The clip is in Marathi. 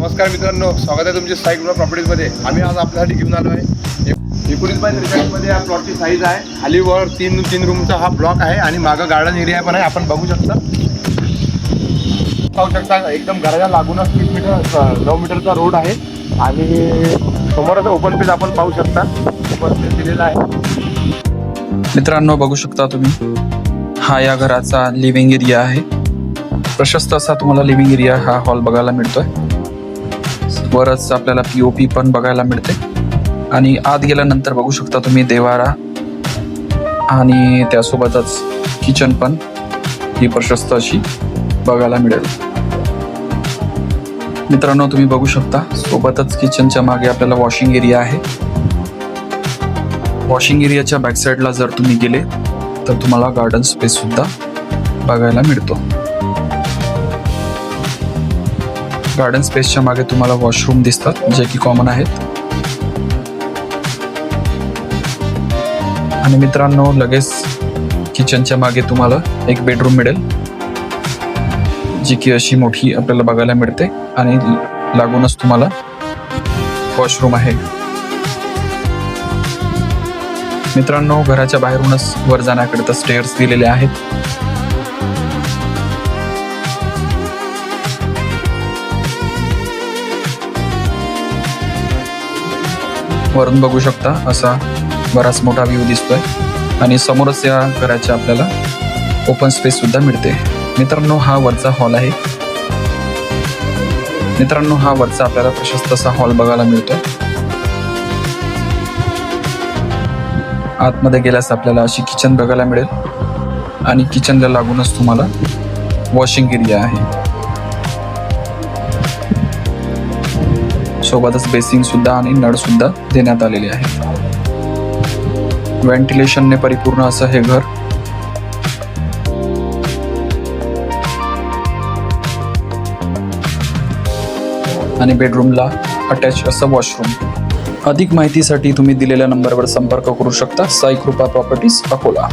नमस्कार मित्रांनो, स्वागत आहे तुमचे साई कृपा प्रॉपर्टीजमध्ये. आम्ही आज आपल्यासाठी घेऊन आलो आहे 19 मध्ये या प्लॉटची साईज आहे. खाली वर तीन रूमचा हा ब्लॉक आहे आणि मागं गार्डन एरिया पण आहे. आपण बघू शकता, एकदम घराला लागूनच 9 मीटरचा रोड आहे आणि समोरच ओपन पेज आपण पाहू शकता. ओपन पेज दिलेला आहे. मित्रांनो, बघू शकता तुम्ही, हा या घराचा लिव्हिंग एरिया आहे. प्रशस्त असा तुम्हाला लिव्हिंग एरिया हा हॉल बघायला मिळतोय. वरच आपल्याला POP पण बघायला मिळते आणि आत गेल्यानंतर बघू शकता तुम्ही देवारा आणि त्यासोबतच किचन पण ही प्रशस्त अशी बघायला मिळेल. मित्रांनो, तुम्ही बघू शकता सोबतच किचनच्या मागे आपल्याला वॉशिंग एरिया आहे. वॉशिंग एरियाच्या बॅक साईडला जर तुम्ही गेले तर तुम्हाला गार्डन स्पेस सुद्धा बघायला मिळतो. गार्डन स्पेसच्या मागे तुम्हाला वॉशरूम दिसतात, जे की कॉमन आहेत. आणि मित्रांनो, लगेच किचनच्या मागे तुम्हाला एक बेडरूम मिळेल, जी की अशी मोठी आपल्याला बघायला मिळते आणि लागूनच तुम्हाला वॉशरूम आहे. मित्रांनो, घराच्या बाहेरूनच वर जाण्याकरिता स्टेअर्स दिलेले आहेत. वरून बघू शकता असा बराच मोठा व्ह्यू दिसतोय आणि समोरच या घराच्या आपल्याला ओपन स्पेस सुद्धा मिळते. मित्रांनो, हा वरचा हॉल आहे. मित्रांनो, हा वरचा आपल्याला प्रशस्त असा हॉल बघायला मिळतोय. आतमध्ये गेल्यास आपल्याला अशी किचन बघायला मिळेल आणि किचनला लागूनच तुम्हाला वॉशिंग एरिया आहे. सोबतच बेसिंग सुद्धा आणि नळ सुद्धा देण्यात आलेले आहे. व्हेंटिलेशनने परिपूर्ण असं हे घर. आणि बेडरूमला अटॅच असं वॉशरूम. अधिक माहितीसाठी तुम्ही दिलेल्या नंबरवर संपर्क करू शकता. साई कृपा प्रॉपर्टीज, अकोला.